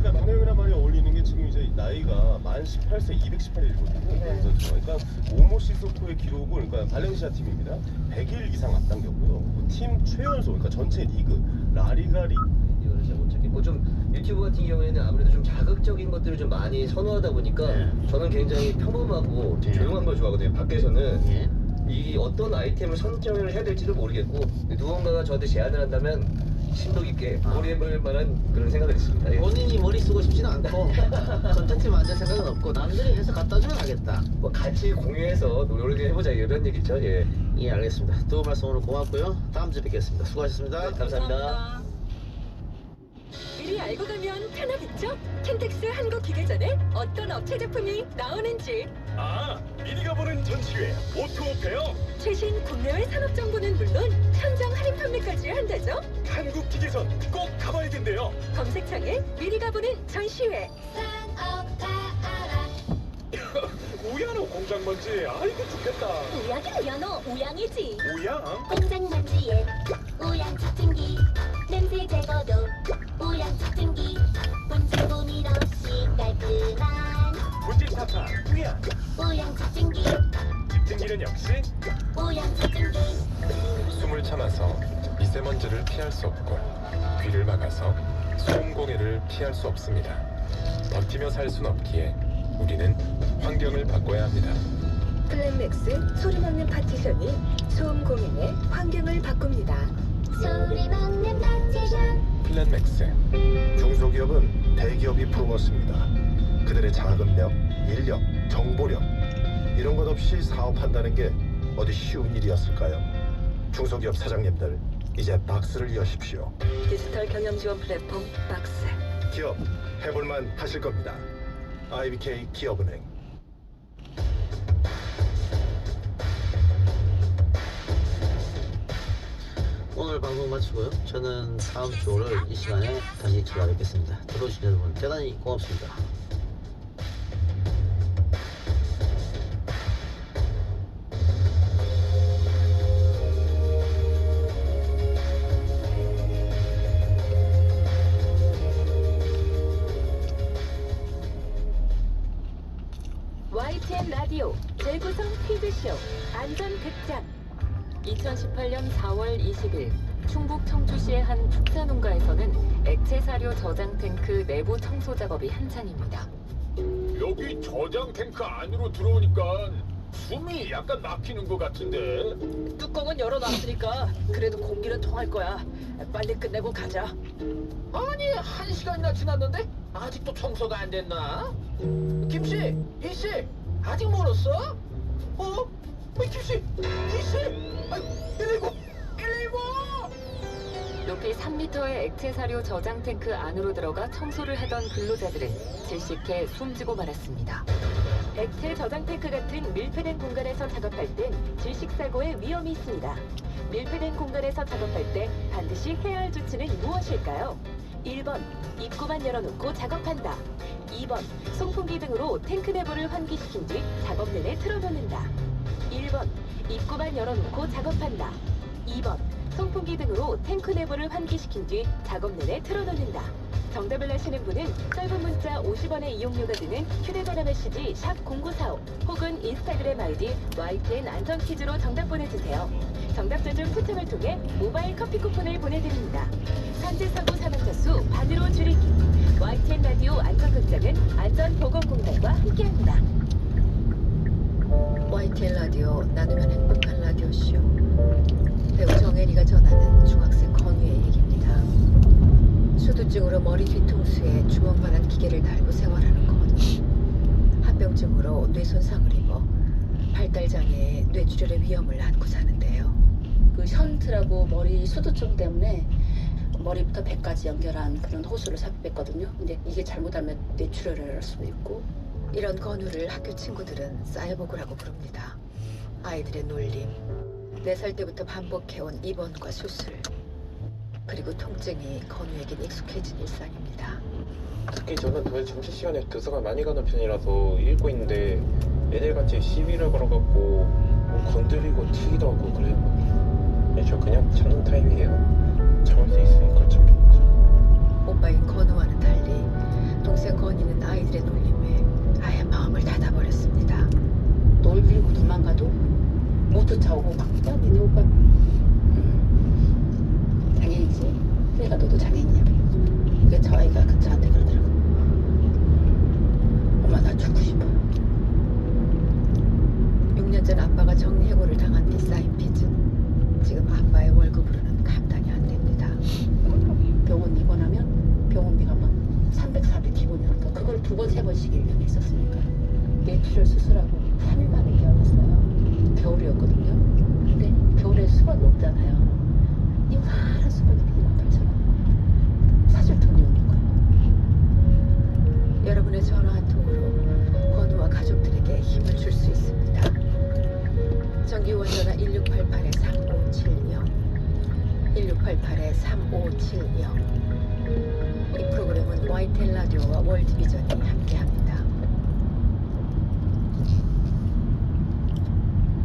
그러니까 마네오란 말이 어울리는 게 지금 이제 나이가 만 18세 218일이거든요. 그러니까 오모 시소코의 기록을 그러니까 발렌시아 팀입니다. 100일 이상 앞당겼고요. 팀 최연소 그러니까 전체 리그 라리가 리 이거를 잘 못 찾겠고 좀 유튜브 같은 경우에는 아무래도 좀 자극적인 것들을 좀 많이 선호하다 보니까 저는 굉장히 평범하고 조용한 걸 좋아하거든요. 밖에서는 이 어떤 아이템을 선정을 해야 될지도 모르겠고 누군가가 저한테 제안을 한다면 심도 깊게 고려해볼 만한 그런 생각을 했습니다. 예. 본인이 머리 쓰고 싶지는 않고 선택지 만들 생각은 없고 남들이 해서 갖다 주면 하겠다. 뭐 같이 공유해서 노력을 해보자 이런 얘기죠. 예. 예, 알겠습니다. 두 분 말씀 오늘 고맙고요. 다음 주에 뵙겠습니다. 수고하셨습니다. 네, 감사합니다. 미리 알고 가면 편하겠죠? 킨텍스 한국기계전에 어떤 업체 제품이 나오는지 미리 가보는 전시회 오토페어 최신 국내외 산업 정보는 물론 현장 할인 판매까지 한다죠? 한국 기계선 꼭 가봐야 된대요. 검색창에 미리 가보는 전시회. 우야노 공장 먼지 아이고 좋겠다. 우양이는 연어 우양이지. 우양? 공장 먼지에 우양 집중기 냄새 제거도 우양 집중기 본질 고민 없이 깔끔한 문질 타파 우양. 우양 집중기 집중기는 역시 우양 집중기 숨을 참아서 미세먼지를 피할 수 없고 귀를 막아서 소음 공해를 피할 수 없습니다. 버티며 살 순 없기에 우리는 환경을 바꿔야 합니다. 플랜맥스 소리 막는 파티션이 소음 공해의 환경을 바꿉니다. 소리 먹는 파티션 플랜맥스. 중소기업은 대기업이 품었습니다. 그들의 자금력, 인력, 정보력 이런 것 없이 사업한다는 게 어디 쉬운 일이었을까요? 중소기업 사장님들 이제 박스를 여십시오. 디지털 경영 지원 플랫폼 박스. 기업 해볼만 하실 겁니다. IBK 기업은행. 오늘 방송 마치고요. 저는 다음 주 월요일 이 시간에 다시 찾아뵙겠습니다. 들어오신 여러분 대단히 고맙습니다. YTN 라디오 재구성 퀴즈쇼 안전극장. 2018년 4월 20일 충북 청주시의 한 축사농가에서는 액체 사료 저장 탱크 내부 청소 작업이 한창입니다. 여기 저장 탱크 안으로 들어오니까 숨이 약간 막히는 것 같은데. 뚜껑은 열어놨으니까 그래도 공기는 통할 거야. 빨리 끝내고 가자. 아니 1시간이나 지났는데 아직도 청소가 안 됐나? 김씨, 이씨 아직 멀었어? 김씨, 이씨, 119, 119! 높이 3m의 액체 사료 저장 탱크 안으로 들어가 청소를 하던 근로자들은 질식해 숨지고 말았습니다. 액체 저장 탱크 같은 밀폐된 공간에서 작업할 땐 질식 사고의 위험이 있습니다. 밀폐된 공간에서 작업할 때 반드시 해야 할 조치는 무엇일까요? 1번, 입구만 열어놓고 작업한다. 2번, 송풍기 등으로 탱크 내부를 환기시킨 뒤 작업 내내 틀어놓는다. 1번, 입구만 열어놓고 작업한다. 2번, 송풍기 등으로 탱크 내부를 환기시킨 뒤 작업 내내 틀어놓는다. 정답을 아시는 분은 짧은 문자 50원의 이용료가 드는 휴대전화 메시지 샵0945 혹은 인스타그램 아이디 YTN 안전퀴즈로 정답 보내주세요. 정답자 중 추첨을 통해 모바일 커피 쿠폰을 보내드립니다. 산재사고 사망자 수 반으로 줄이기. YTN 라디오 안전극장은 안전보건공단과 함께합니다. YTN 라디오 나누면 행복한 라디오쇼. 배우 정혜리가 전하는 중학생 건우의 얘기입니다. 수두증으로 머리 뒤통수에 주먹만한 기계를 달고 생활하는 건우. 합병증으로 뇌 손상을 입어 발달장애에 뇌출혈의 위험을 안고 사는데요. 그 션트라고 머리 수두증 때문에 머리부터 배까지 연결한 그런 호수를 삽입했거든요. 근데 이게 잘못하면 뇌출혈을 할 수도 있고. 이런 건우를 학교 친구들은 쌀보구라고 부릅니다. 아이들의 놀림, 4살 때부터 반복해온 입원과 수술, 그리고 통증이 건우에겐 익숙해진 일상입니다. 특히 저는 점심시간에 도서관 많이 가는 편이라서 읽고 있는데 애들같이 시비를 걸어갖고 뭐 건드리고 튀기도 하고 그래요. 저 그냥 참는 타입이에요. 참을 수 있으니까 참는 거죠. 오빠인 건우와는 달리 동생 건이는 아이들의 놀림에 아예 마음을 닫아버렸습니다. 놀리고 도망가도 못 쫓아오고 막 니네 오빠 장애인이지? 그러니까 너도 장애인이야. 그게 저 아이가 저한테 그러더라고. 엄마 나 죽고 싶어. 6년 전 아빠가 정리해고를 당한 뒤 쌓인 빚은 지금 아빠의 월급으로는 감당이 안 됩니다. 병원 입원하면 병원비가 막 300, 400 기본이니까 그걸 2번, 3번씩 1년에 있었으니까 뇌출혈 수술하고 3일 만에 깨어났어요. 겨울이었거든요. 근데 겨울에 수박이 없잖아요. 이만한 수박이 28,000원. 사줄 돈이 없는 거예요. 여러분의 전화 한 통으로 건우와 가족들에게 힘을 줄 수 있습니다. 정기원 전화 1688-3570 1688-3570. 이 프로그램은 YTN 라디오와 월드비전이 함께합니다.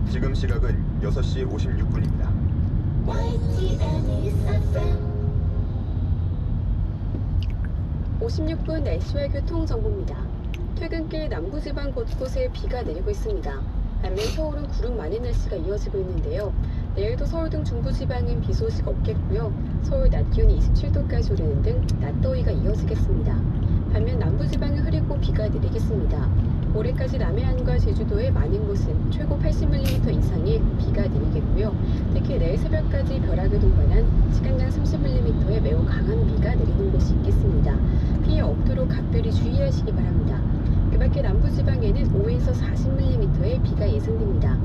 지금 시각은 6시 56분입니다. YTN FM 56분 날씨와 교통 정보입니다. 퇴근길 남부지방 곳곳에 비가 내리고 있습니다. 반면 서울은 구름 많은 날씨가 이어지고 있는데요. 내일도 서울 등 중부지방은 비 소식 없겠고요. 서울 낮 기온이 27도까지 오르는 등 낮더위가 이어지겠습니다. 반면 남부지방은 흐리고 비가 내리겠습니다. 올해까지 남해안과 제주도의 많은 곳은 최고 80mm 이상의 비가 내리겠고요. 특히 내일 새벽까지 벼락을 동반한 시간당 30mm의 매우 강한 비가 내리는 곳이 있겠습니다. 피해 없도록 각별히 주의하시기 바랍니다. 그 밖에 남부지방에는 5에서 40mm의 비가 예상됩니다.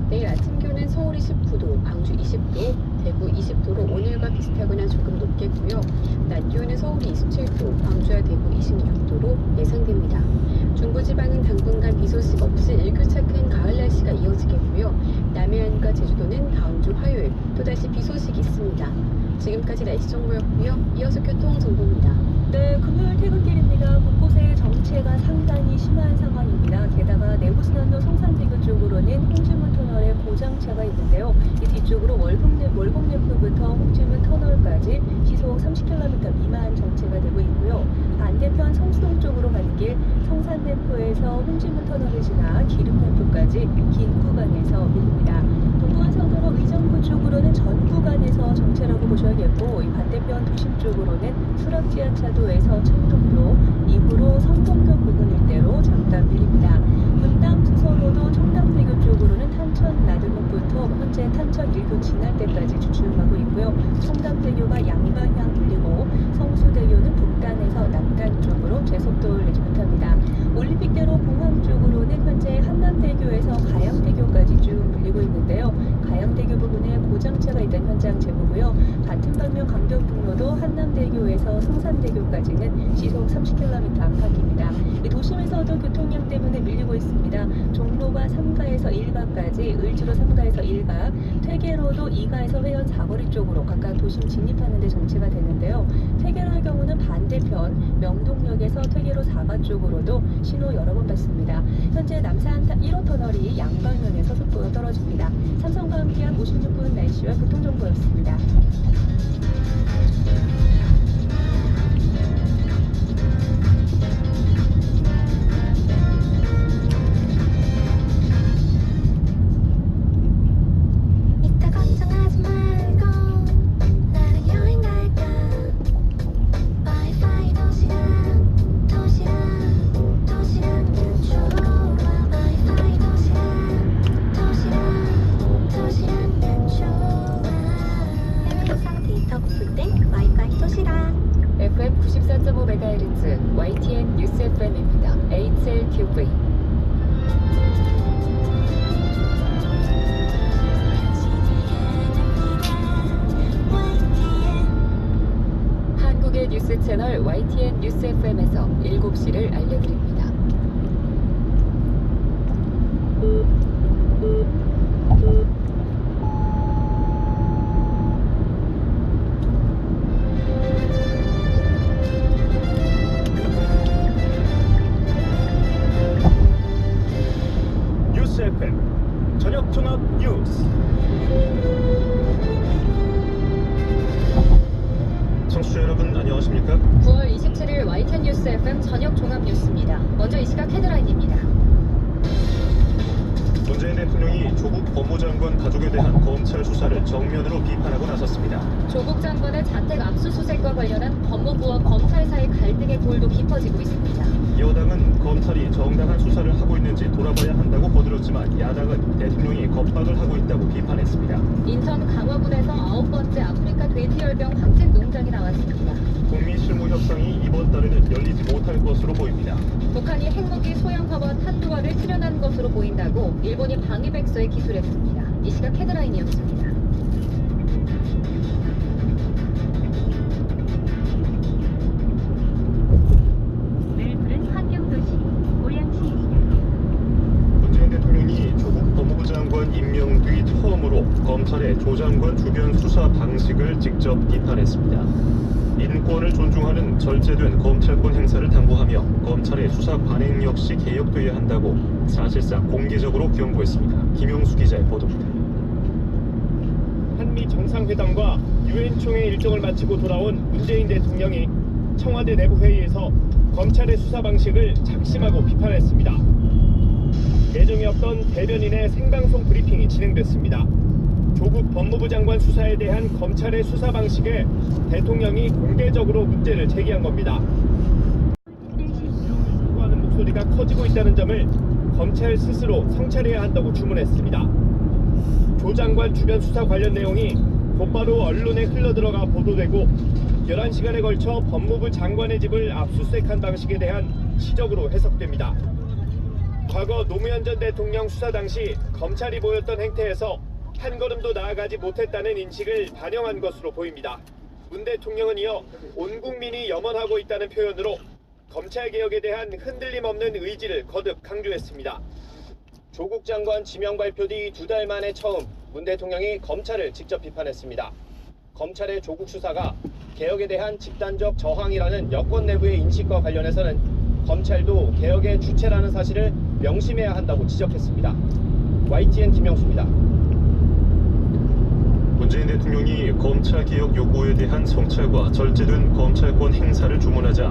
내일 아침 기온은 서울이 19도, 광주 20도, 대구 20도로 오늘과 비슷하거나 조금 높겠고요. 낮 기온은 서울이 27도, 광주와 대구 26도로 예상됩니다. 중부지방은 당분간 비 소식 없이 일교차큰 가을 날씨가 이어지겠고요. 남해안과 제주도는 다음 주 화요일 또다시 비 소식이 있습니다. 지금까지 날씨 정보였고요. 이어서 교통 정보입니다. 네, 금요일 퇴근길입니다. 곳곳에 정체가 상당히 심한 상황입니다. 게다가 내부순환로 성산대교 쪽으로는 홍지문 터널에 고장차가 있는데요. 이 뒤쪽으로 월곡램프부터 홍지문 터널까지 시속 30km 미만 정체가 되고 있고요. 반대편 성수동 쪽으로 가는 길 성산램프에서 홍지문 터널을 지나 기름램프까지 긴 구간에서 밀립니다. 동부간선도로 의정부 쪽으로는 전 구간에서 정체라고 보셔야겠고, 이 반대편 도심 쪽으로는 수락지하차도에서 청동교 이후로 성동교 부근 일대로 잠깐 밀립니다. 분당 수서로도 청담대교 쪽으로는 탄천 나들목부터 현재 탄천 1교 지날 때까지 주춤하고 있고요. 청담대교가 양방향 밀리고 성수대교는 북단에서 남단 쪽으로 제속도를 내지 못합니다. 올림픽대로 공항 쪽으로는 현재 한남대교에서 가양대교까지 쭉 밀리고 있는데요. 가양대교 부근에 고장차가 있다는 현장 제보고요. 같은 방면 강변북로도 한남대교에서 성산대교까지는 시속 30km 안팎입니다. 도심에서도 교통량 때문에 밀리고 있습니다. 종로가 3가에서 1가까지, 을지로 3가에서 1가, 퇴계로도 2가에서 회원 사거리 쪽으로 각각 도심 진입하는 데 정체가 되는데요. 퇴계로의 경우는 반대편 명동역에서 퇴계로 4가 쪽으로도 신호 여러 번 받습니다. 현재 남산 1호 터널이 양방면에서 속도가 떨어집니다. 삼성과 함께한 56분 날씨와 교통정보였습니다. 이따 걱정하지 말고 나랑 여행 갈까. 와이파이 도시락 도시락은 좋아. 와이파이 도시락은 좋아. 항상 데이터 고플 땐 와이파이 도시락. FM 94.5MHz YTN 뉴스 FM입니다. HLQV. 한국의 뉴스 채널 YTN 뉴스 FM에서 7시를 알려드립니다. 뉴스 FM 저녁 종합 뉴스. 안녕하십니까? 9월 27일 YTN 뉴스 FM 저녁 종합 뉴스입니다. 먼저 이 시각 헤드라인입니다. 문재인 대통령이 조국 법무장관 가족에 대한 검찰 수사를 정면으로 비판하고 나섰습니다. 조국 장관의 자택 압수수색과 관련한 법무부와 검찰 사이 갈등의 골도 깊어지고 있습니다. 여당은 검찰이 정당한 수사를 하고 있는지 돌아봐야 한다고 거들었지만 야당은 대통령이 겁박을 하고 있다고 비판했습니다. 인천 강화군에서 9번째 아프리카 돼지열병 확진 농장이 나왔습니다. 북미 실무 협상이 이번 달에는 열리지 못할 것으로 보입니다. 북한이 핵무기 소형화와 탄두화를 실현한 것으로 보인다고 일본이 방위백서에 기술했습니다. 이 시각 헤드라인이었습니다. 늘 푸른 환경도시 고양시입니다. 문재인 대통령이 조국 법무부 장관 임명 뒤 처음으로 검찰의 조 장관 주변 수사 방식을 직접 비판했습니다. 인권을 존중하는 절제된 검찰권 행사를 당부하며 검찰의 수사 관행 역시 개혁돼야 한다고 사실상 공개적으로 경고했습니다. 김용수 기자의 보도입니다. 한미 정상회담과 유엔 총회 일정을 마치고 돌아온 문재인 대통령이 청와대 내부회의에서 검찰의 수사 방식을 작심하고 비판했습니다. 예정이 없던 대변인의 생방송 브리핑이 진행됐습니다. 조국 법무부 장관 수사에 대한 검찰의 수사 방식에 대통령이 공개적으로 문제를 제기한 겁니다. 요구하는 목소리가 커지고 있다는 점을 검찰 스스로 성찰해야 한다고 주문했습니다. 조 장관 주변 수사 관련 내용이 곧바로 언론에 흘러들어가 보도되고 11시간에 걸쳐 법무부 장관의 집을 압수수색한 방식에 대한 시적으로 해석됩니다. 과거 노무현 전 대통령 수사 당시 검찰이 보였던 행태에서 한 걸음도 나아가지 못했다는 인식을 반영한 것으로 보입니다. 문 대통령은 이어 온 국민이 염원하고 있다는 표현으로 검찰개혁에 대한 흔들림 없는 의지를 거듭 강조했습니다. 조국 장관 지명 발표 뒤 2달 만에 처음 문 대통령이 검찰을 직접 비판했습니다. 검찰의 조국 수사가 개혁에 대한 집단적 저항이라는 여권 내부의 인식과 관련해서는 검찰도 개혁의 주체라는 사실을 명심해야 한다고 지적했습니다. YTN 김영수입니다. 문재인 대통령이 검찰개혁 요구에 대한 성찰과 절제된 검찰권 행사를 주문하자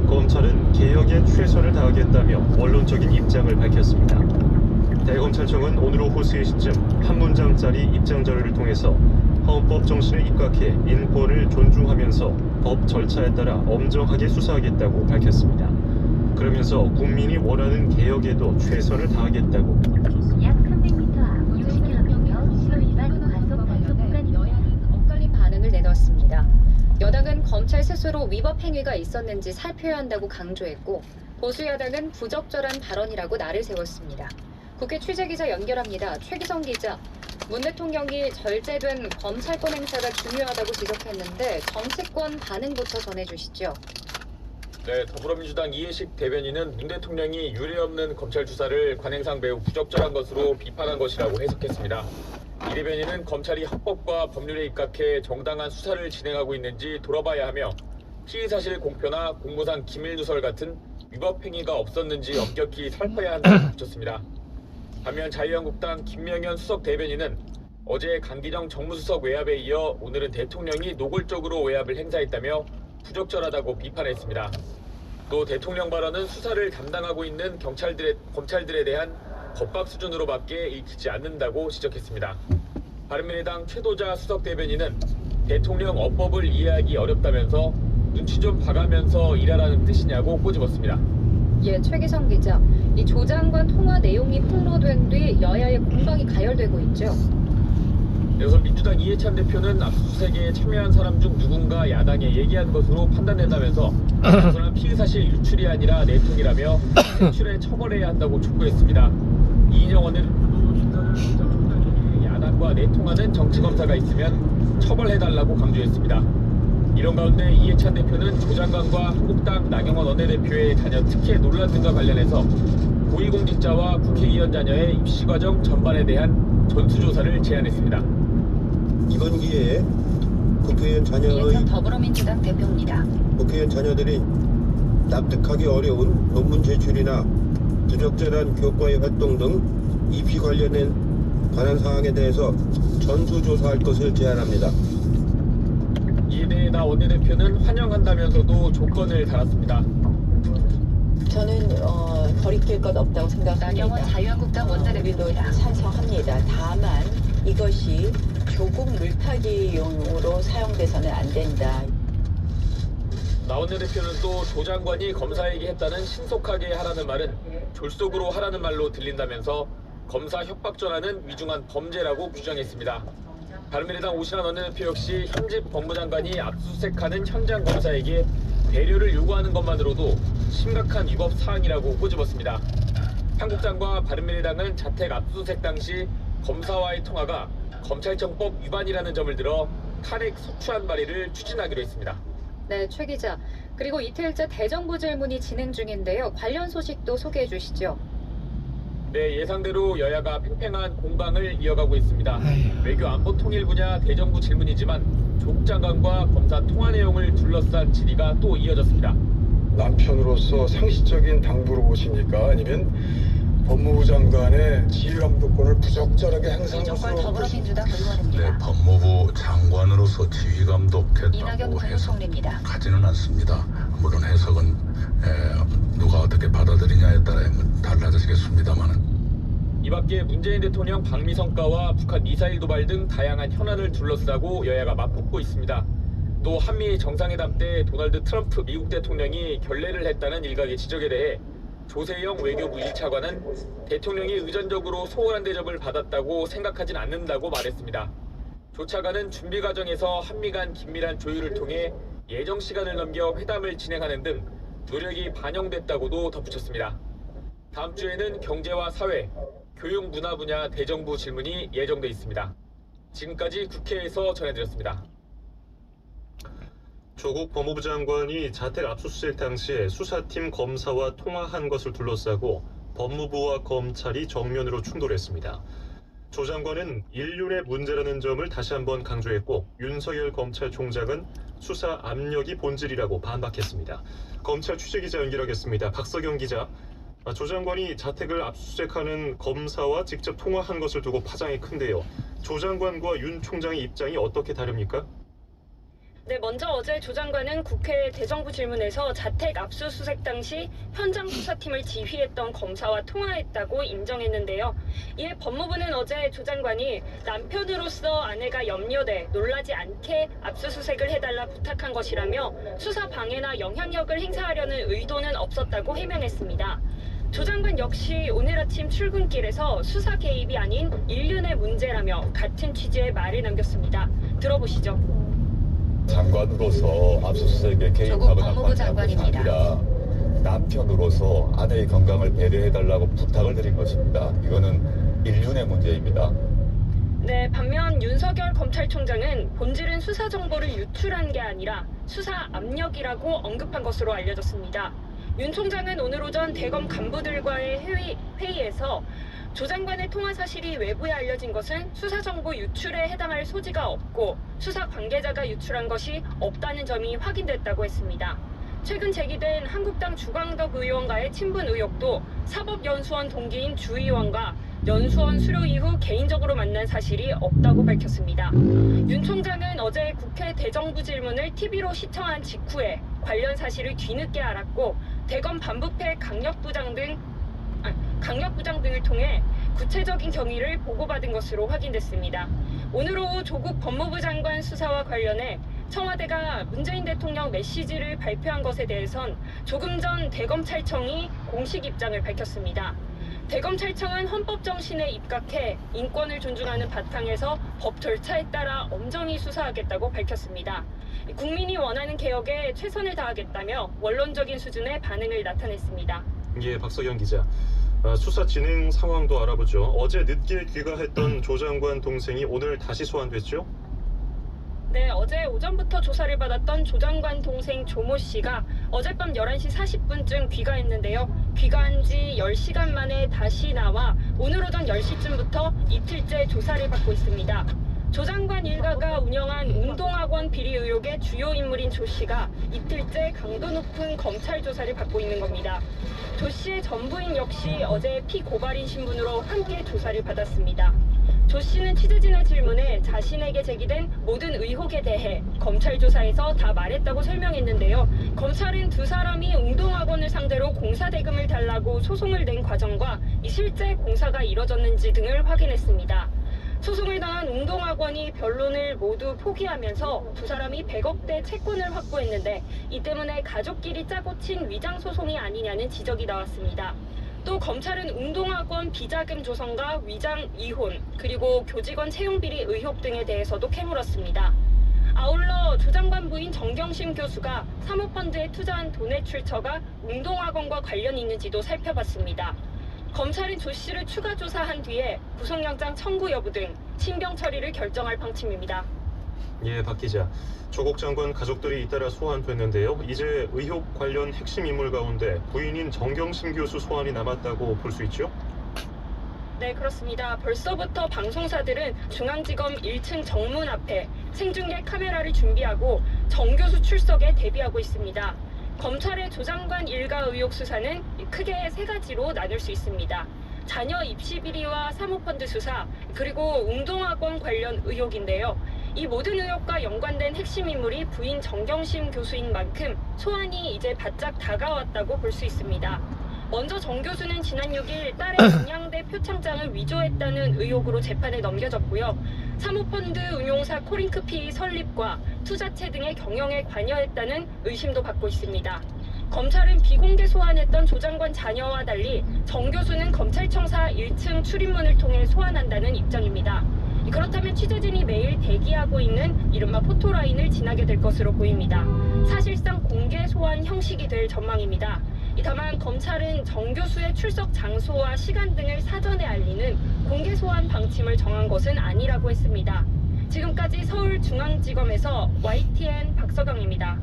검찰은 개혁에 최선을 다하겠다며 원론적인 입장을 밝혔습니다. 대검찰청은 오늘 오후 3시쯤 한 문장짜리 입장 자료를 통해서 헌법 정신에 입각해 인권을 존중하면서 법 절차에 따라 엄정하게 수사하겠다고 밝혔습니다. 그러면서 국민이 원하는 개혁에도 최선을 다하겠다고. 약 300m 앞 60km 시도 위반 과속 단속 구간입니다. 엇갈린 반응을 내놓았습니다. 여당은 검찰 스스로 위법 행위가 있었는지 살펴야 한다고 강조했고 보수 야당은 부적절한 발언이라고 날을 세웠습니다. 국회 취재기자 연결합니다. 최기성 기자. 문 대통령이 절제된 검찰권 행사가 중요하다고 지적했는데 정치권 반응부터 전해주시죠. 네, 더불어민주당 이해식 대변인은 문 대통령이 유례없는 검찰 수사를 관행상 매우 부적절한 것으로 비판한 것이라고 해석했습니다. 이 대변인은 검찰이 헌법과 법률에 입각해 정당한 수사를 진행하고 있는지 돌아봐야 하며 피의사실 공표나 공무상 기밀누설 같은 위법 행위가 없었는지 엄격히 살펴야 한다고 붙였습니다. 반면 자유한국당 김명현 수석 대변인은 어제 강기정 정무수석 외압에 이어 오늘은 대통령이 노골적으로 외압을 행사했다며 부적절하다고 비판했습니다. 또 대통령 발언은 수사를 담당하고 있는 검찰들에 대한 겁박 수준으로밖에 읽히지 않는다고 지적했습니다. 바른미래당 최도자 수석 대변인은 대통령 어법을 이해하기 어렵다면서 눈치 좀 봐가면서 일하라는 뜻이냐고 꼬집었습니다. 예, 최기성 기자. 이 조 장관 통화 내용이 폭로된 뒤 여야의 공방이 가열되고 있죠. 그래서 민주당 이해찬 대표는 압수수색에 참여한 사람 중 누군가 야당에 얘기한 것으로 판단된다면서 단순한 피의사실 유출이 아니라 내통이라며 제출에 처벌해야 한다고 촉구했습니다. 이인영 원내대표는 야당과 내통하는 정치검사가 있으면 처벌해달라고 강조했습니다. 이런 가운데 이해찬 대표는 조 장관과 한국당 나경원 원내대표의 자녀 특혜 논란 등과 관련해서 고위공직자와 국회의원 자녀의 입시 과정 전반에 대한 전수조사를 제안했습니다. 이번 기회에 국회의원 자녀의 이해찬 더불어민주당 대표입니다. 국회의원 자녀들이 납득하기 어려운 논문 제출이나 부적절한 교과의 활동 등 입시 관련한 사항에 대해서 전수조사할 것을 제안합니다. 이에 대해 나 원내대표는 환영한다면서도 조건을 달았습니다. 저는 거리낄 것 없다고 생각합니다. 나경원 자유한국당 원내대표입니다. 우리도 찬성합니다. 다만 이것이 조국 물타기용으로 사용돼서는 안 된다. 나 원내대표는 또 조 장관이 검사에게 했다는 신속하게 하라는 말은 졸속으로 하라는 말로 들린다면서 검사 협박 전화는 위중한 범죄라고 규정했습니다. 바른미래당 오신환 원내대표 역시 현직 법무장관이 압수수색하는 현장 검사에게 배려를 요구하는 것만으로도 심각한 위법 사항이라고 꼬집었습니다. 한국당과 바른미래당은 자택 압수수색 당시 검사와의 통화가 검찰청법 위반이라는 점을 들어 탄핵 소추안 발의를 추진하기로 했습니다. 네, 최 기자. 그리고 이틀째 대정부 질문이 진행 중인데요. 관련 소식도 소개해 주시죠. 네, 예상대로 여야가 팽팽한 공방을 이어가고 있습니다. 외교 안보 통일 분야 대정부 질문이지만 조 장관과 검사 통화 내용을 둘러싼 질의가 또 이어졌습니다. 남편으로서 상식적인 당부를 보십니까? 아니면 법무부 장관의 지휘감독권을 부적절하게 행사한 것으로 더불어민주당 의원입니다. 네, 법무부 장관으로서 지휘감독했다고 이낙연 국무총리입니다. 해석하지는 않습니다. 물론 해석은 누가 어떻게 받아들이냐에 따라 달라지겠습니다만은. 이 밖에 문재인 대통령 방미 성과와 북한 미사일 도발 등 다양한 현안을 둘러싸고 여야가 맞붙고 있습니다. 또 한미 정상회담 때 도널드 트럼프 미국 대통령이 결례를 했다는 일각의 지적에 대해 조세영 외교부 1차관은 대통령이 의전적으로 소홀한 대접을 받았다고 생각하진 않는다고 말했습니다. 조 차관은 준비 과정에서 한미 간 긴밀한 조율을 통해 예정 시간을 넘겨 회담을 진행하는 등 노력이 반영됐다고도 덧붙였습니다. 다음 주에는 경제와 사회, 교육 문화 분야 대정부 질문이 예정돼 있습니다. 지금까지 국회에서 전해드렸습니다. 조국 법무부 장관이 자택 압수수색 당시에 수사팀 검사와 통화한 것을 둘러싸고 법무부와 검찰이 정면으로 충돌했습니다. 조 장관은 인륜의 문제라는 점을 다시 한번 강조했고 윤석열 검찰총장은 수사 압력이 본질이라고 반박했습니다. 검찰 취재기자 연결하겠습니다. 박석영 기자. 조 장관이 자택을 압수수색하는 검사와 직접 통화한 것을 두고 파장이 큰데요. 조 장관과 윤 총장의 입장이 어떻게 다릅니까? 네, 먼저 어제 조 장관은 국회 대정부 질문에서 자택 압수수색 당시 현장 수사팀을 지휘했던 검사와 통화했다고 인정했는데요. 이에 법무부는 어제 조 장관이 남편으로서 아내가 염려돼 놀라지 않게 압수수색을 해달라 부탁한 것이라며 수사 방해나 영향력을 행사하려는 의도는 없었다고 해명했습니다. 조 장관 역시 오늘 아침 출근길에서 수사 개입이 아닌 인륜의 문제라며 같은 취지의 말을 남겼습니다. 들어보시죠. 장관으로서 압수수색에 개입하거나 관여한 것이 아니라 남편으로서 아내의 건강을 배려해달라고 부탁을 드린 것입니다. 이거는 인륜의 문제입니다. 네, 반면 윤석열 검찰총장은 본질은 수사 정보를 유출한 게 아니라 수사 압력이라고 언급한 것으로 알려졌습니다. 윤 총장은 오늘 오전 대검 간부들과의 회의에서 조 장관의 통화 사실이 외부에 알려진 것은 수사 정보 유출에 해당할 소지가 없고 수사 관계자가 유출한 것이 없다는 점이 확인됐다고 했습니다. 최근 제기된 한국당 주광덕 의원과의 친분 의혹도 사법연수원 동기인 주 의원과 연수원 수료 이후 개인적으로 만난 사실이 없다고 밝혔습니다. 윤 총장은 어제 국회 대정부 질문을 TV로 시청한 직후에 관련 사실을 뒤늦게 알았고 대검 반부패 강력부장 등을 통해 구체적인 경위를 보고받은 것으로 확인됐습니다. 오늘 오후 조국 법무부 장관 수사와 관련해 청와대가 문재인 대통령 메시지를 발표한 것에 대해선 조금 전 대검찰청이 공식 입장을 밝혔습니다. 대검찰청은 헌법 정신에 입각해 인권을 존중하는 바탕에서 법 절차에 따라 엄정히 수사하겠다고 밝혔습니다. 국민이 원하는 개혁에 최선을 다하겠다며 원론적인 수준의 반응을 나타냈습니다. 예, 박석영 기자. 수사 진행 상황도 알아보죠. 어제 늦게 귀가했던 조 장관 동생이 오늘 다시 소환됐죠? 네, 어제 오전부터 조사를 받았던 조 장관 동생 조모 씨가 어젯밤 11시 40분쯤 귀가했는데요. 귀가한 지 10시간 만에 다시 나와 오늘 오전 10시쯤부터 이틀째 조사를 받고 있습니다. 조 장관 일가가 운영한 운동학원 비리 의혹의 주요 인물인 조 씨가 이틀째 강도 높은 검찰 조사를 받고 있는 겁니다. 조 씨의 전부인 역시 어제 피고발인 신분으로 함께 조사를 받았습니다. 조 씨는 취재진의 질문에 자신에게 제기된 모든 의혹에 대해 검찰 조사에서 다 말했다고 설명했는데요. 검찰은 두 사람이 웅동학원을 상대로 공사 대금을 달라고 소송을 낸 과정과 이 실제 공사가 이뤄졌는지 등을 확인했습니다. 소송을 당한 웅동학원이 변론을 모두 포기하면서 두 사람이 100억대 채권을 확보했는데 이 때문에 가족끼리 짜고 친 위장 소송이 아니냐는 지적이 나왔습니다. 또 검찰은 웅동학원 비자금 조성과 위장 이혼, 그리고 교직원 채용비리 의혹 등에 대해서도 캐물었습니다. 아울러 조 장관 부인 정경심 교수가 사모펀드에 투자한 돈의 출처가 웅동학원과 관련이 있는지도 살펴봤습니다. 검찰은 조 씨를 추가 조사한 뒤에 구속영장 청구 여부 등 신병 처리를 결정할 방침입니다. 예, 박 기자. 조국 장관 가족들이 잇따라 소환됐는데요. 이제 의혹 관련 핵심 인물 가운데 부인인 정경심 교수 소환이 남았다고 볼 수 있죠? 네, 그렇습니다. 벌써부터 방송사들은 중앙지검 1층 정문 앞에 생중계 카메라를 준비하고 정 교수 출석에 대비하고 있습니다. 검찰의 조 장관 일가 의혹 수사는 크게 세 가지로 나눌 수 있습니다. 자녀 입시 비리와 사모펀드 수사, 그리고 웅동학원 관련 의혹인데요. 이 모든 의혹과 연관된 핵심 인물이 부인 정경심 교수인 만큼 소환이 이제 바짝 다가왔다고 볼 수 있습니다. 먼저 정 교수는 지난 6일 딸의 분양대 표창장을 위조했다는 의혹으로 재판에 넘겨졌고요. 사모펀드 운용사 코링크피 설립과 투자체 등의 경영에 관여했다는 의심도 받고 있습니다. 검찰은 비공개 소환했던 조 장관 자녀와 달리 정 교수는 검찰청사 1층 출입문을 통해 소환한다는 입장입니다. 그렇다면 취재진이 매일 대기하고 있는 이른바 포토라인을 지나게 될 것으로 보입니다. 사실상 공개 소환 형식이 될 전망입니다. 다만 검찰은 정 교수의 출석 장소와 시간 등을 사전에 알리는 공개 소환 방침을 정한 것은 아니라고 했습니다. 지금까지 서울중앙지검에서 YTN 박서경입니다.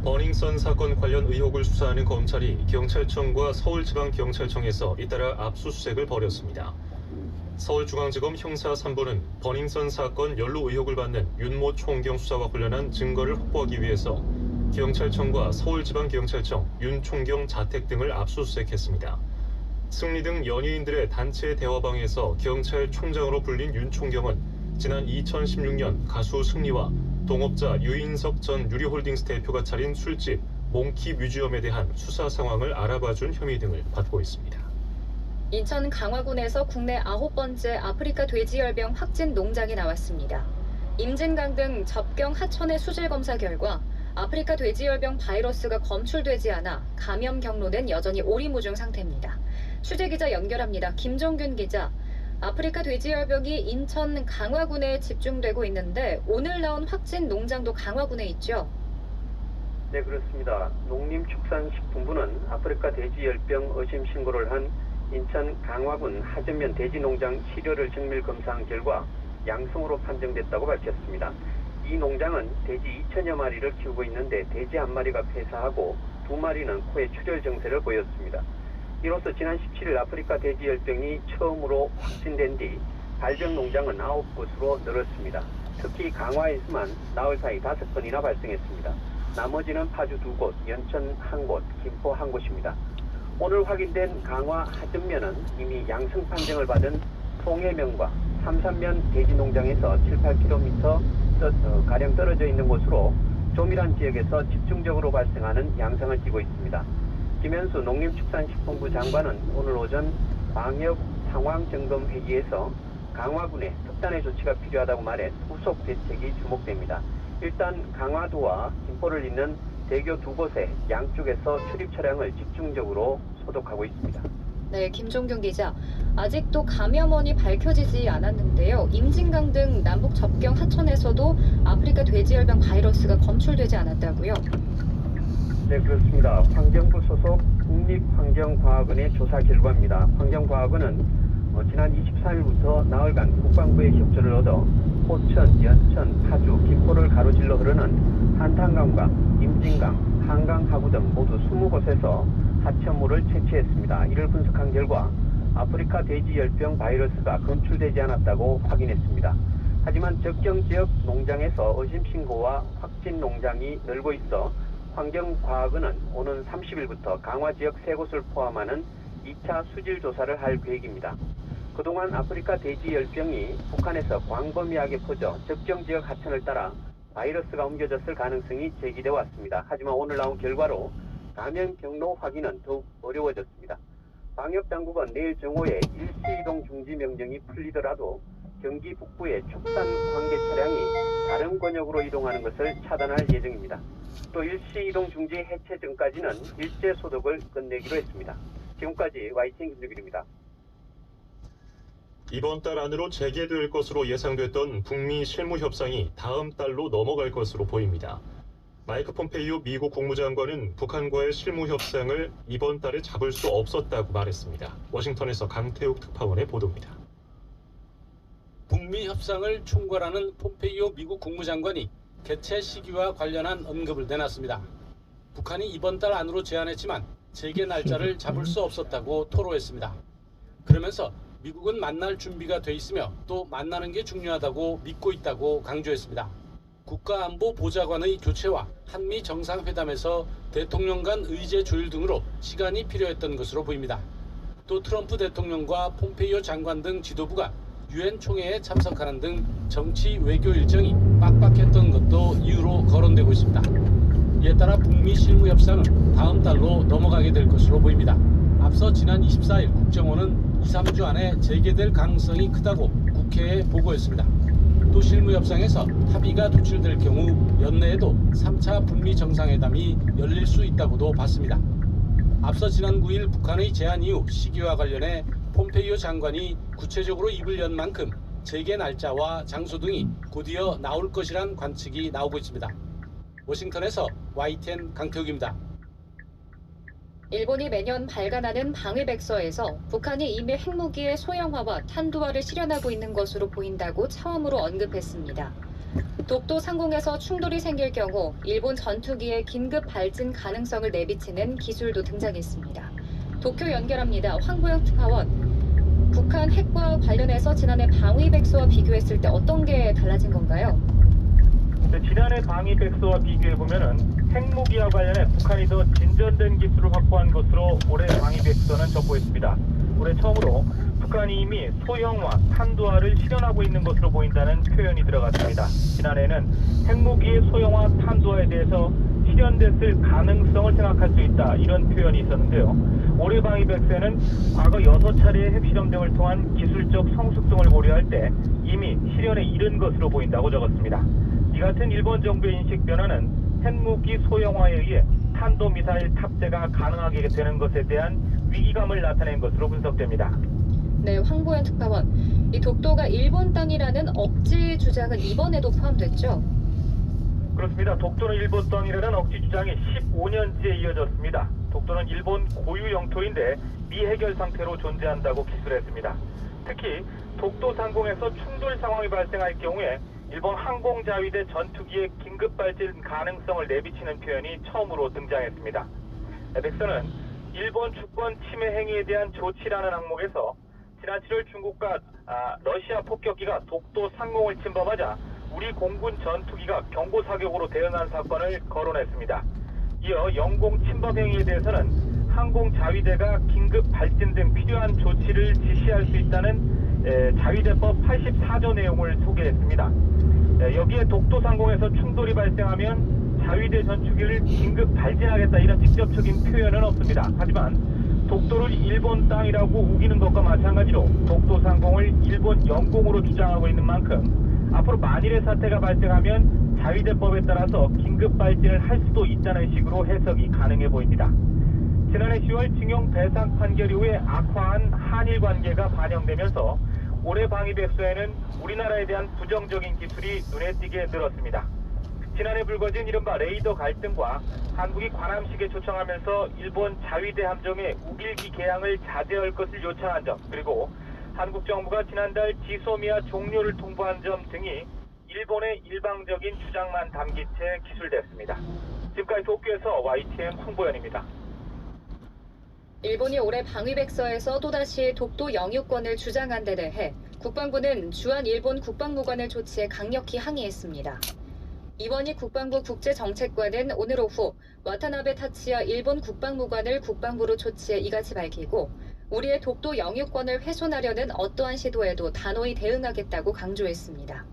버닝썬 사건 관련 의혹을 수사하는 검찰이 경찰청과 서울지방경찰청에서 잇따라 압수수색을 벌였습니다. 서울중앙지검 형사 3부는 버닝썬 사건 연루 의혹을 받는 윤모 총경 수사와 관련한 증거를 확보하기 위해서 경찰청과 서울지방경찰청, 윤 총경 자택 등을 압수수색했습니다. 승리 등 연예인들의 단체 대화방에서 경찰총장으로 불린 윤 총경은 지난 2016년 가수 승리와 동업자 유인석 전 유리홀딩스 대표가 차린 술집 몽키 뮤지엄에 대한 수사 상황을 알아봐준 혐의 등을 받고 있습니다. 인천 강화군에서 국내 9번째 아프리카 돼지열병 확진 농장이 나왔습니다. 임진강 등 접경 하천의 수질 검사 결과 아프리카 돼지열병 바이러스가 검출되지 않아 감염 경로는 여전히 오리무중 상태입니다. 취재기자 연결합니다. 김종균 기자. 아프리카 돼지열병이 인천 강화군에 집중되고 있는데 오늘 나온 확진 농장도 강화군에 있죠? 네, 그렇습니다. 농림축산식품부는 아프리카 돼지열병 의심 신고를 한 인천 강화군 하전면 돼지농장 시료를 정밀 검사한 결과 양성으로 판정됐다고 밝혔습니다. 이 농장은 돼지 2천여 마리를 키우고 있는데 돼지 한 마리가 폐사하고 두 마리는 코에 출혈 증세를 보였습니다. 이로써 지난 17일 아프리카 돼지열병이 처음으로 확진된 뒤 발병 농장은 9곳으로 늘었습니다. 특히 강화에서만 나흘 사이 5건이나 발생했습니다. 나머지는 파주 2곳, 연천 1곳, 김포 1곳입니다. 오늘 확인된 강화 하전면은 이미 양성 판정을 받은 송해면과 삼산면 돼지농장에서 7-8km 가량 떨어져 있는 곳으로 조밀한 지역에서 집중적으로 발생하는 양상을 띠고 있습니다. 김현수 농림축산식품부 장관은 오늘 오전 방역 상황점검회의에서 강화군에 특단의 조치가 필요하다고 말해 후속 대책이 주목됩니다. 일단 강화도와 김포를 잇는 대교 2곳에 양쪽에서 출입 차량을 집중적으로 소독하고 있습니다. 네, 김종균 기자. 아직도 감염원이 밝혀지지 않았는데요. 임진강 등 남북 접경 하천에서도 아프리카 돼지열병 바이러스가 검출되지 않았다고요? 네, 그렇습니다. 환경부 소속 국립환경과학원의 조사 결과입니다. 환경과학원은 지난 23일부터 나흘간 국방부의 협조를 얻어 포천, 연천, 파주, 김포를 가로질러 흐르는 한탄강과 임진강, 한강 하구 등 모두 20곳에서 하천물을 채취했습니다. 이를 분석한 결과 아프리카 돼지열병 바이러스가 검출되지 않았다고 확인했습니다. 하지만 적경지역 농장에서 의심신고와 확진 농장이 늘고 있어 환경과학원은 오는 30일부터 강화 지역 3곳을 포함하는 2차 수질 조사를 할 계획입니다. 그동안 아프리카 돼지열병이 북한에서 광범위하게 퍼져 적정 지역 하천을 따라 바이러스가 옮겨졌을 가능성이 제기되어 왔습니다. 하지만 오늘 나온 결과로 감염 경로 확인은 더욱 어려워졌습니다. 방역당국은 내일 정오에 일시이동 중지 명령이 풀리더라도 경기 북부의 축산 관계 차량이 다른 권역으로 이동하는 것을 차단할 예정입니다. 또 일시이동 중지 해체 전까지는 일제 소독을 끝내기로 했습니다. 지금까지 YTN 김주길입니다. 이번 달 안으로 재개될 것으로 예상됐던 북미 실무 협상이 다음 달로 넘어갈 것으로 보입니다. 마이크 폼페이오 미국 국무장관은 북한과의 실무 협상을 이번 달에 잡을 수 없었다고 말했습니다. 워싱턴에서 강태욱 특파원의 보도입니다. 북미 협상을 총괄하는 폼페이오 미국 국무장관이 개최 시기와 관련한 언급을 내놨습니다. 북한이 이번 달 안으로 제안했지만 재개 날짜를 잡을 수 없었다고 토로했습니다. 그러면서 미국은 만날 준비가 돼 있으며 또 만나는 게 중요하다고 믿고 있다고 강조했습니다. 국가안보보좌관의 교체와 한미 정상회담에서 대통령 간 의제 조율 등으로 시간이 필요했던 것으로 보입니다. 또 트럼프 대통령과 폼페이오 장관 등 지도부가 유엔 총회에 참석하는 등 정치 외교 일정이 빡빡했던 것도 이유로 거론되고 있습니다. 이에 따라 북미 실무 협상은 다음 달로 넘어가게 될 것으로 보입니다. 앞서 지난 24일 국정원은 2-3주 안에 재개될 가능성이 크다고 국회에 보고했습니다. 또 실무 협상에서 합의가 도출될 경우 연내에도 3차 북미 정상회담이 열릴 수 있다고도 봤습니다. 앞서 지난 9일 북한의 제안 이후 시기와 관련해 폼페이오 장관이 구체적으로 입을 연 만큼 재개 날짜와 장소 등이 곧이어 나올 것이란 관측이 나오고 있습니다. 워싱턴에서 YTN 강태욱입니다. 일본이 매년 발간하는 방위백서에서 북한이 이미 핵무기의 소형화와 탄두화를 실현하고 있는 것으로 보인다고 처음으로 언급했습니다. 독도 상공에서 충돌이 생길 경우 일본 전투기의 긴급 발진 가능성을 내비치는 기술도 등장했습니다. 도쿄 연결합니다. 황보영 특파원. 북한 핵과 관련해서 지난해 방위백서와 비교했을 때 어떤 게 달라진 건가요? 지난해 방위백서와 비교해보면 핵무기와 관련해 북한이 더 진전된 기술을 확보한 것으로 올해 방위백서는 적고있습니다. 올해 처음으로 북한이 이미 소형화, 탄두화를 실현하고 있는 것으로 보인다는 표현이 들어갔습니다. 지난해에는 핵무기의 소형화, 탄두화에 대해서 실현됐을 가능성을 생각할 수 있다, 이런 표현이 있었는데요. 올해 방위백서에는 과거 6차례의 핵실험 등을 통한 기술적 성숙성을 고려할 때 이미 실현에 이른 것으로 보인다고 적었습니다. 이 같은 일본 정부의 인식 변화는 핵무기 소형화에 의해 탄도미사일 탑재가 가능하게 되는 것에 대한 위기감을 나타낸 것으로 분석됩니다. 네, 황보현 특파원. 이 독도가 일본 땅이라는 억지 주장은 이번에도 포함됐죠? 그렇습니다. 독도는 일본 땅이라는 억지 주장이 15년째 이어졌습니다. 독도는 일본 고유 영토인데 미해결 상태로 존재한다고 기술했습니다. 특히 독도 상공에서 충돌 상황이 발생할 경우에 일본 항공자위대 전투기의 긴급 발진 가능성을 내비치는 표현이 처음으로 등장했습니다. 백서는 일본 주권 침해 행위에 대한 조치라는 항목에서 지난 7월 중국과 러시아 폭격기가 독도 상공을 침범하자 우리 공군 전투기가 경고 사격으로 대응한 사건을 거론했습니다. 이어 영공 침범 행위에 대해서는 항공자위대가 긴급 발진 등 필요한 조치를 지시할 수 있다는 자위대법 84조 내용을 소개했습니다. 여기에 독도 상공에서 충돌이 발생하면 자위대 전투기를 긴급 발진하겠다, 이런 직접적인 표현은 없습니다. 하지만 독도를 일본 땅이라고 우기는 것과 마찬가지로 독도 상공을 일본 영공으로 주장하고 있는 만큼 앞으로 만일의 사태가 발생하면 자위대법에 따라서 긴급 발진을 할 수도 있다는 식으로 해석이 가능해 보입니다. 지난해 10월 징용 배상 판결 이후에 악화한 한일 관계가 반영되면서 올해 방위백서에는 우리나라에 대한 부정적인 기술이 눈에 띄게 늘었습니다. 지난해 불거진 이른바 레이더 갈등과 한국이 관함식에 초청하면서 일본 자위대 함정의 우길기 개항을 자제할 것을 요청한 점, 그리고 한국 정부가 지난달 지소미아 종료를 통보한 점 등이 일본의 일방적인 주장만 담긴 채 기술됐습니다. 지금까지 도쿄에서 YTN 황보현입니다. 일본이 올해 방위백서에서 또다시 독도 영유권을 주장한 데 대해 국방부는 주한 일본 국방무관을 조치해 강력히 항의했습니다. 이원희 국방부 국제정책관은 오늘 오후 와타나베 타치야 일본 국방무관을 국방부로 조치해 이같이 밝히고 우리의 독도 영유권을 훼손하려는 어떠한 시도에도 단호히 대응하겠다고 강조했습니다.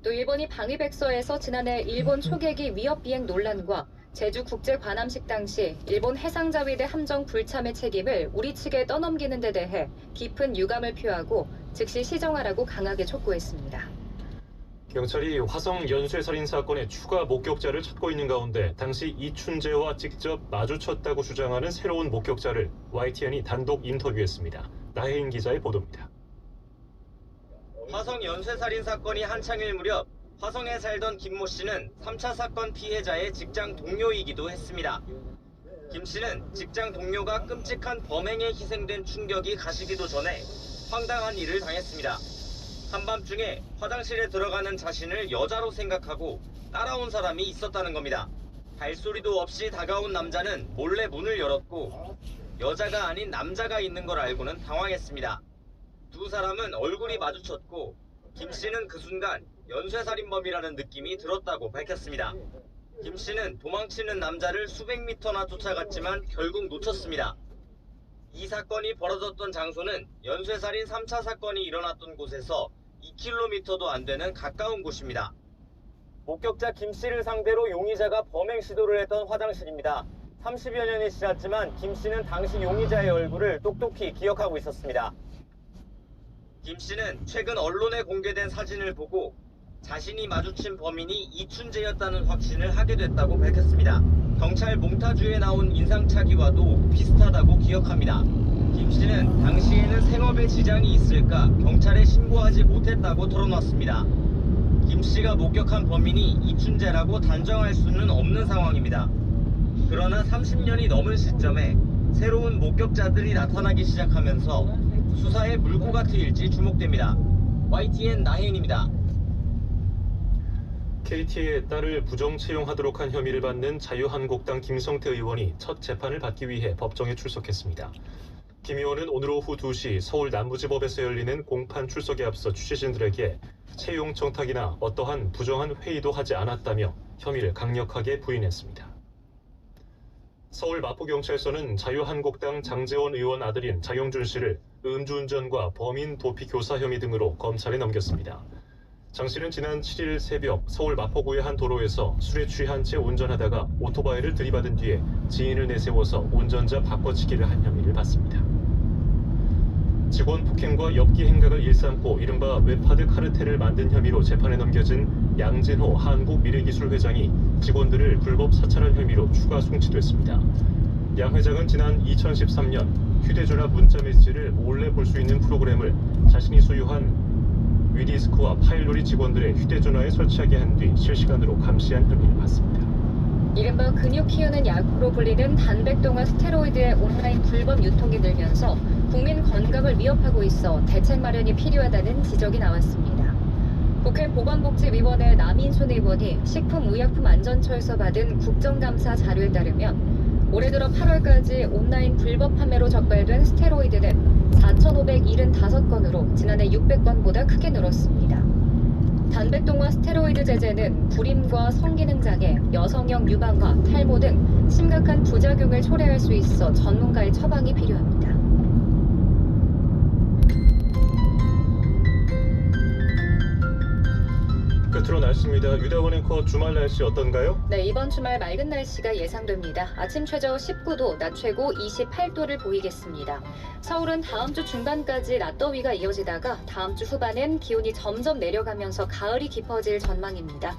또 일본이 방위백서에서 지난해 일본 초계기 위협 비행 논란과 제주 국제관함식 당시 일본 해상자위대 함정 불참의 책임을 우리 측에 떠넘기는 데 대해 깊은 유감을 표하고 즉시 시정하라고 강하게 촉구했습니다. 경찰이 화성 연쇄살인 사건의 추가 목격자를 찾고 있는 가운데 당시 이춘재와 직접 마주쳤다고 주장하는 새로운 목격자를 YTN이 단독 인터뷰했습니다. 나혜인 기자의 보도입니다. 화성 연쇄살인 사건이 한창일 무렵 화성에 살던 김모 씨는 3차 사건 피해자의 직장 동료이기도 했습니다. 김 씨는 직장 동료가 끔찍한 범행에 희생된 충격이 가시기도 전에 황당한 일을 당했습니다. 한밤중에 화장실에 들어가는 자신을 여자로 생각하고 따라온 사람이 있었다는 겁니다. 발소리도 없이 다가온 남자는 몰래 문을 열었고 여자가 아닌 남자가 있는 걸 알고는 당황했습니다. 두 사람은 얼굴이 마주쳤고 김 씨는 그 순간 연쇄살인범이라는 느낌이 들었다고 밝혔습니다. 김 씨는 도망치는 남자를 수백 미터나 쫓아갔지만 결국 놓쳤습니다. 이 사건이 벌어졌던 장소는 연쇄살인 3차 사건이 일어났던 곳에서 2km도 안 되는 가까운 곳입니다. 목격자 김 씨를 상대로 용의자가 범행 시도를 했던 화장실입니다. 30여 년이 지났지만 김 씨는 당시 용의자의 얼굴을 똑똑히 기억하고 있었습니다. 김 씨는 최근 언론에 공개된 사진을 보고 자신이 마주친 범인이 이춘재였다는 확신을 하게 됐다고 밝혔습니다. 경찰 몽타주에 나온 인상착의와도 비슷하다고 기억합니다. 김 씨는 당시에는 생업에 지장이 있을까 경찰에 신고하지 못했다고 털어놨습니다. 김 씨가 목격한 범인이 이춘재라고 단정할 수는 없는 상황입니다. 그러나 30년이 넘은 시점에 새로운 목격자들이 나타나기 시작하면서 수사의 물꼬가 트일지 주목됩니다. YTN 나혜인입니다. KT의 딸을 부정 채용하도록 한 혐의를 받는 자유한국당 김성태 의원이 첫 재판을 받기 위해 법정에 출석했습니다. 김 의원은 오늘 오후 2시 서울 남부지법에서 열리는 공판 출석에 앞서 취재진들에게 채용 청탁이나 어떠한 부정한 회의도 하지 않았다며 혐의를 강력하게 부인했습니다. 서울 마포경찰서는 자유한국당 장제원 의원 아들인 장영준 씨를 음주운전과 범인 도피 교사 혐의 등으로 검찰에 넘겼습니다. 장 씨는 지난 7일 새벽 서울 마포구의 한 도로에서 술에 취한 채 운전하다가 오토바이를 들이받은 뒤에 지인을 내세워서 운전자 바꿔치기를 한 혐의를 받습니다. 직원 폭행과 엽기 행각을 일삼고 이른바 웹하드 카르텔을 만든 혐의로 재판에 넘겨진 양진호 한국미래기술 회장이 직원들을 불법 사찰한 혐의로 추가 송치됐습니다. 양 회장은 지난 2013년 휴대전화 문자 메시지를 몰래 볼 수 있는 프로그램을 자신이 소유한 위디스크와 파일놀이 직원들의 휴대전화에 설치하게 한 뒤 실시간으로 감시한 혐의를 받습니다. 이른바 근육 키우는 약으로 불리는 단백동화 스테로이드의 온라인 불법 유통이 늘면서 국민 건강을 위협하고 있어 대책 마련이 필요하다는 지적이 나왔습니다. 국회 보건복지위원회 남인순 의원이 식품의약품안전처에서 받은 국정감사 자료에 따르면 올해 들어 8월까지 온라인 불법 판매로 적발된 스테로이드는 4,575건으로 지난해 600건보다 크게 늘었습니다. 단백동화 스테로이드 제제는 불임과 성기능장애, 여성형 유방과 탈모 등 심각한 부작용을 초래할 수 있어 전문가의 처방이 필요합니다. 끝으로 날씨입니다. 유다원 앵커 주말 날씨 어떤가요? 네, 이번 주말 맑은 날씨가 예상됩니다. 아침 최저 19도, 낮 최고 28도를 보이겠습니다. 서울은 다음 주 중반까지 낮더위가 이어지다가 다음 주 후반엔 기온이 점점 내려가면서 가을이 깊어질 전망입니다.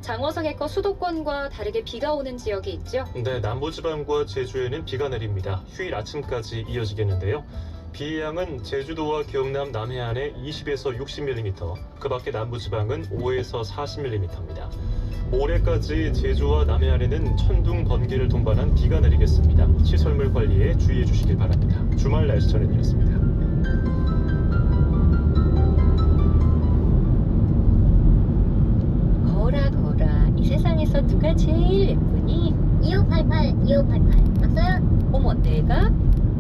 장어성에껏 수도권과 다르게 비가 오는 지역이 있죠? 네, 남부지방과 제주에는 비가 내립니다. 휴일 아침까지 이어지겠는데요. 비의 양은 제주도와 경남 남해안에 20에서 60mm, 그 밖에 남부지방은 5에서 40mm입니다. 모레까지 제주와 남해안에는 천둥, 번개를 동반한 비가 내리겠습니다. 시설물 관리에 주의해 주시길 바랍니다. 주말 날씨 전해드렸습니다. 거라 거라, 이 세상에서 누가 제일 예쁘니? 2588 맞어요? 어머, 내가?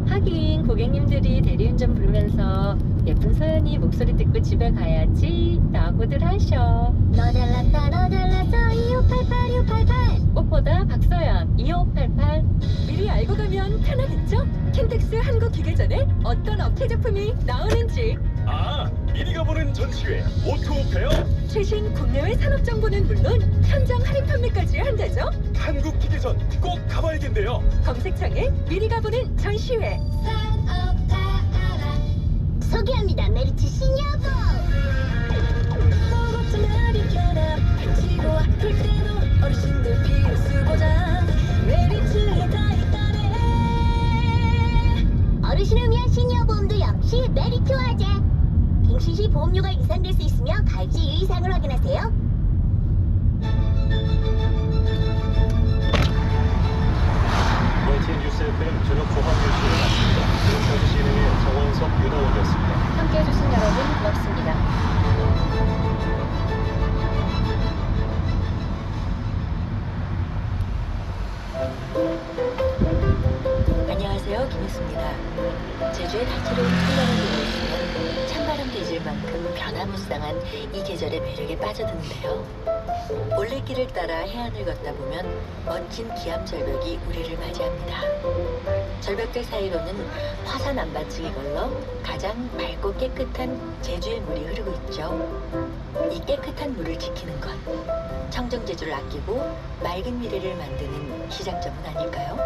하긴 고객님들이 대리운전 부르면서 예쁜 서연이 목소리 듣고 집에 가야지 라고들 하셔. 너 잘났어 2588 2588. 꽃보다 박서연 2588. 미리 알고 가면 쓰면 편하겠죠? 킨텍스 한국기계전에 어떤 업체 제품이 나오는지. 아, 미리가 보는 전시회 오토페어. 최신 국내외 산업 정보는 물론 현장 할인 판매까지 한다죠. 한국기계전 꼭 가봐야겠네요. 검색창에 미리가 보는 전시회. 소개합니다. 메리츠 시니어부. 먹었잖아 편함. 지고 아플 때도 어르신들 필수 보장. 메리츠에 다 있다네. 어르신을 위한 시니어보험도 역시 메리츠 화재. 갱신 시 보험료가 이산될 수 있으며 가입시 유의사항을 확인하세요. YTN 뉴스 FM 저녁 조합 뉴스를 마칩니다. 지금까지 진행의 정원석, 윤호원이었습니다. 함께해 주신 여러분 고맙습니다. 안녕하세요, 김혜수입니다. 제주의 다채로운 풍경을 보고 있으면 찬바람 대질 만큼 변화무쌍한 이 계절의 매력에 빠져드는데요. 올레길을 따라 해안을 걷다 보면 멋진 기암절벽이 우리를 맞이합니다. 절벽들 사이로는 화산 안반층이 걸러 가장 맑고 깨끗한 제주의 물이 흐르고 있죠. 이 깨끗한 물을 지키는 것, 청정제주를 아끼고 맑은 미래를 만드는 시작점은 아닐까요?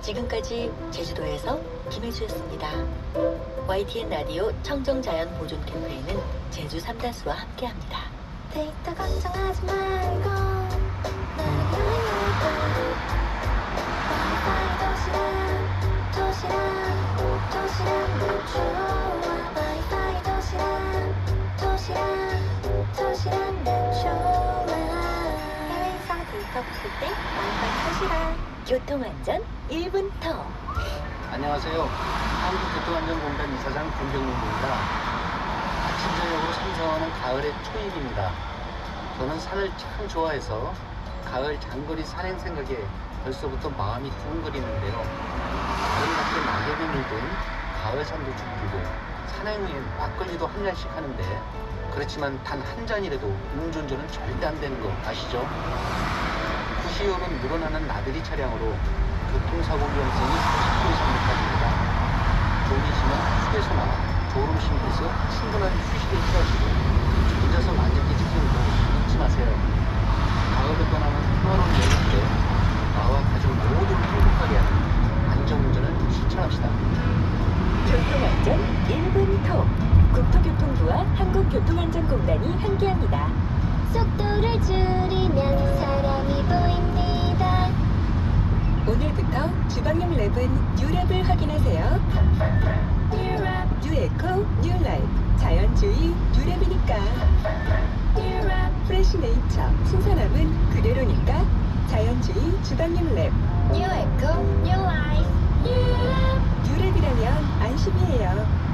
지금까지 제주도에서 김혜수였습니다. YTN 라디오 청정자연 보존 캠페인은 제주 삼다수와 함께합니다. 데이터 걱정하지 말고 나를 여행해도 와이파이 도시락 내 좋아. 와이파이 도시락 내 좋아. 해외에서 데이터 붙을 때 와이파이 도시락. 교통안전 1분 더. 안녕하세요. 한국교통안전공단 이사장 김병문입니다. 아침 저녁으로 참석하는 가을의 초입입니다. 저는 산을 참 좋아해서 가을 장거리 산행 생각에 벌써부터 마음이 두근거리는데요. 아름답게 낙엽이 물든 가을 산도 죽이고 산행 후엔 막걸리도 한 잔씩 하는데 그렇지만 단 한 잔이라도 음주운전은 절대 안 되는 거 아시죠? 구시yor은 늘어나는 나들이 차량으로 교통사고 위험성이 30% 이상 높아집니다. 졸리시면 휴게소나 졸음쉼에서 충분한 휴식을 취하시고 혼자서 만족해 지키는 거 잊지 마세요. 가을을 떠나는 평화로운 여행 때 나와 가족 모두를 행복하게 하는 안전운전을 실천합시다. 교통안전 1분 더. 국토교통부와 한국교통안전공단이 함께합니다. 속도를 줄이면 사람이 보입니다. 오늘부터 주방용 랩은 뉴랩을 확인하세요. 뉴에코 뉴라이프 자연주의 뉴랩이니까. 프레시 네이처 신선함은 그대로니까 자연주의 주방용 랩. 뉴에코 뉴라이프 뉴랩이라면 안심이에요.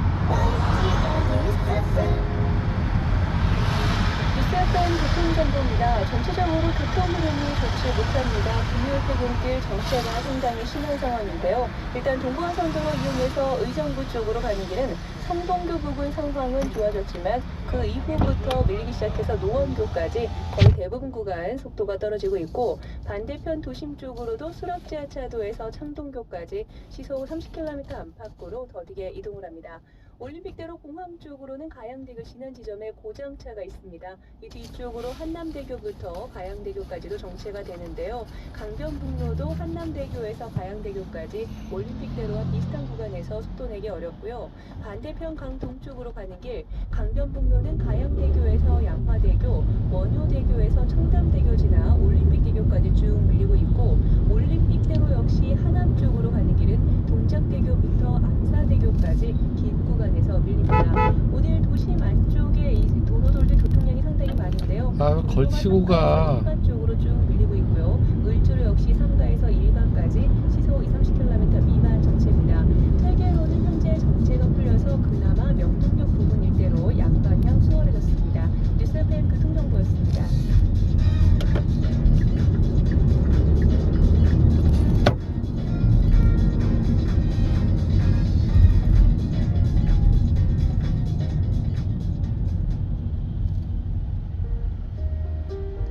뉴스FM 교통정보입니다. 전체적으로 교통 흐름이 좋지 못합니다. 금요일 퇴근길 정체가 상당히 심한 상황인데요. 일단 동부화선도로 이용해서 의정부 쪽으로 가는 길은 성동교 부근 상황은 좋아졌지만 그 이후부터 밀리기 시작해서 노원교까지 거의 대부분 구간 속도가 떨어지고 있고 반대편 도심 쪽으로도 수락지하차도에서 창동교까지 시속 30km 안팎으로 더디게 이동을 합니다. 올림픽대로 공항 쪽으로는 가양대교 지난 지점에 고장차가 있습니다. 이 뒤쪽으로 한남대교부터 가양대교까지도 정체가 되는데요. 강변북로도 한남대교에서 가양대교까지 올림픽대로와 비슷한 구간에서 속도 내기 어렵고요. 반대편 강동쪽으로 가는 길 강변북로는 가양대교에서 양화대교, 원효대교에서 청담대교 지나 올림픽대교까지 쭉 밀리고 있고 올림픽대로 역시 하남 쪽으로 가는 길은 동작대교부터 암사대교까지 긴 구간에서 밀립니다. 오늘 도심 안쪽에 이 도로돌들 교통량이 상당히 많은데요. 걸치고 가. 일간 쪽으로 쭉 밀리고 있고요. 을주로 역시 3가에서 1가까지 시속 20-30km 미만 정체입니다. 설계로는 현재 정체가 풀려서 그나마 명동역 부근 일대로 양방향 수월해졌습니다. 뉴스FM 교통정보였습니다.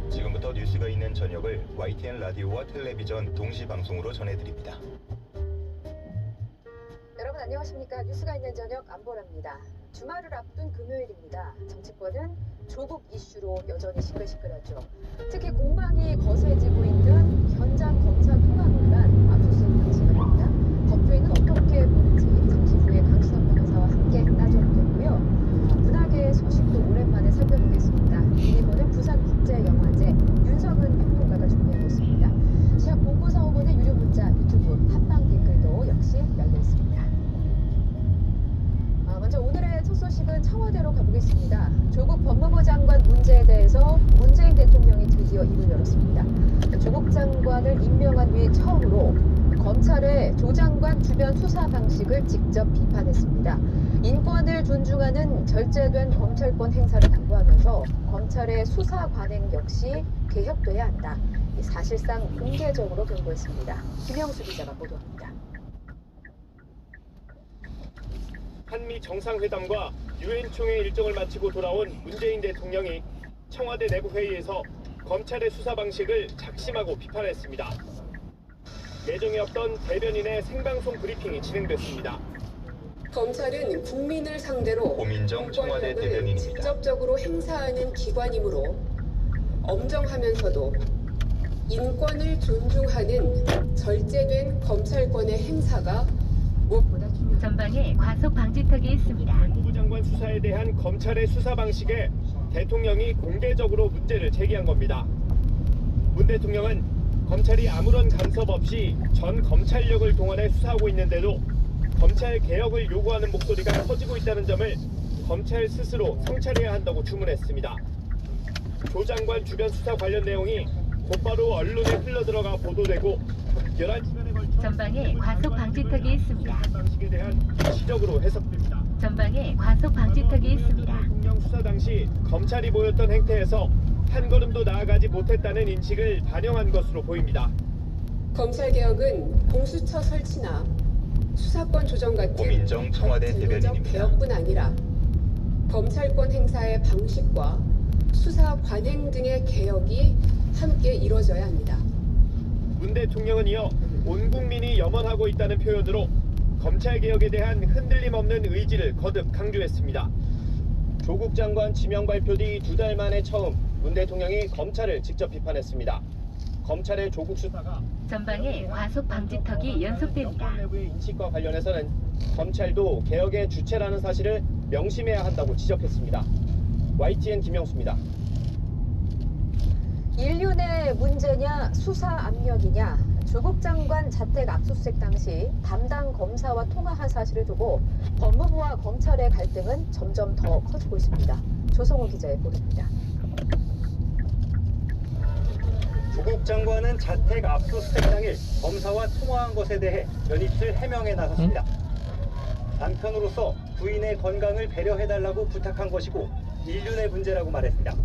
지금부터 뉴스가 있는 저녁을 YTN 라디오와 텔레비전 동시 방송으로 전해드립니다. 여러분 안녕하십니까. 뉴스가 있는 저녁 안보라입니다. 주말을 앞둔 금요일입니다. 정치권은 조국 이슈로 여전히 시끌시끌하죠. 특히 공방이 거세지고 있는 현장 검찰 통화 논란 압수수색 당시가 됩니다. 법조인은 어떻게 보는지 잠시 후에 강수남 변호사와 함께 따져보겠고요. 문학의 소식도 오랜만에 살펴보겠습니다. 일본은 부산국제영화제 윤석은 평론가가 준비하고 있습니다. 샵 0945번의 유료 문자 유튜브 한방 댓글도 역시 열려 있습니다. 먼저 오늘의 첫 소식은 청와대로 가보겠습니다. 조국 법무부 장관 문제에 대해서 문재인 대통령이 드디어 입을 열었습니다. 조국 장관을 임명한 뒤에 처음으로 검찰의 조 장관 주변 수사 방식을 직접 비판했습니다. 인권을 존중하는 절제된 검찰권 행사를 당부하면서 검찰의 수사 관행 역시 개혁돼야 한다. 사실상 공개적으로 경고했습니다. 김영수 기자가 보도합니다. 한미 정상회담과 유엔 총회 일정을 마치고 돌아온 문재인 대통령이 청와대 내부 회의에서 검찰의 수사 방식을 작심하고 비판했습니다. 예정에 없던 대변인의 생방송 브리핑이 진행됐습니다. 검찰은 국민을 상대로 고민정 청와대 대변인입니다. 직접적으로 행사하는 기관이므로 엄정하면서도 인권을 존중하는 절제된 검찰권의 행사가 무엇보다 중요합니다. 전방에 과속 방지턱이 있습니다. 법무부 장관 수사에 대한 검찰의 수사 방식에 대통령이 공개적으로 문제를 제기한 겁니다. 문 대통령은 검찰이 아무런 간섭 없이 전 검찰력을 동원해 수사하고 있는데도 검찰 개혁을 요구하는 목소리가 커지고 있다는 점을 검찰 스스로 성찰해야 한다고 주문했습니다. 조 장관 주변 수사 관련 내용이 곧바로 언론에 흘러들어가 보도되고 11시간에 걸쳐 전방에 과속 방지턱이 있습니다. 방식에 대한 시적으로 해석됩니다. 전방에 과속 방지턱이 있습니다. 대통령 수사 당시 검찰이 보였던 행태에서 한 걸음도 나아가지 못했다는 인식을 반영한 것으로 보입니다. 검찰개혁은 공수처 설치나 수사권 조정 같은 고민정 청와대 대변인입니다. 개혁뿐 아니라 검찰권 행사의 방식과 수사 관행 등의 개혁이 함께 이루어져야 합니다. 문 대통령은 이어 온 국민이 염원하고 있다는 표현으로 검찰개혁에 대한 흔들림 없는 의지를 거듭 강조했습니다. 조국 장관 지명 발표 뒤 2달 만에 처음 문 대통령이 검찰을 직접 비판했습니다. 검찰의 조국 수사가 전방에 과속 방지턱이 연속됩니다. 내부의 인식과 관련해서는 검찰도 개혁의 주체라는 사실을 명심해야 한다고 지적했습니다. YTN 김영수입니다. 인륜의 문제냐 수사 압력이냐. 조국 장관 자택 압수수색 당시 담당 검사와 통화한 사실을 두고 법무부와 검찰의 갈등은 점점 더 커지고 있습니다. 조성호 기자의 보도입니다. 조국 장관은 자택 압수수색 당일 검사와 통화한 것에 대해 연입실 해명에 나섰습니다. 남편으로서 부인의 건강을 배려해달라고 부탁한 것이고 인륜의 문제라고 말했습니다.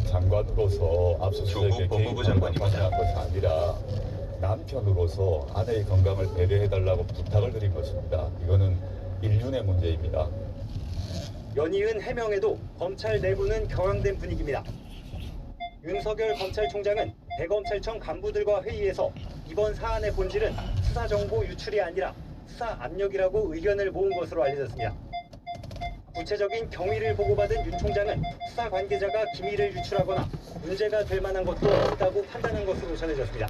장관으로서 압수수색에 조국 법무부 장관입니다. 관여한 것이 아니라 남편으로서 아내의 건강을 배려해달라고 부탁을 드린 것입니다. 이거는 인륜의 문제입니다. 연이은 해명에도 검찰 내부는 격앙된 분위기입니다. 윤석열 검찰총장은 대검찰청 간부들과 회의에서 이번 사안의 본질은 수사정보 유출이 아니라 수사 압력이라고 의견을 모은 것으로 알려졌습니다. 구체적인 경위를 보고받은 윤 총장은 수사 관계자가 기밀을 유출하거나 문제가 될 만한 것도 없다고 판단한 것으로 전해졌습니다.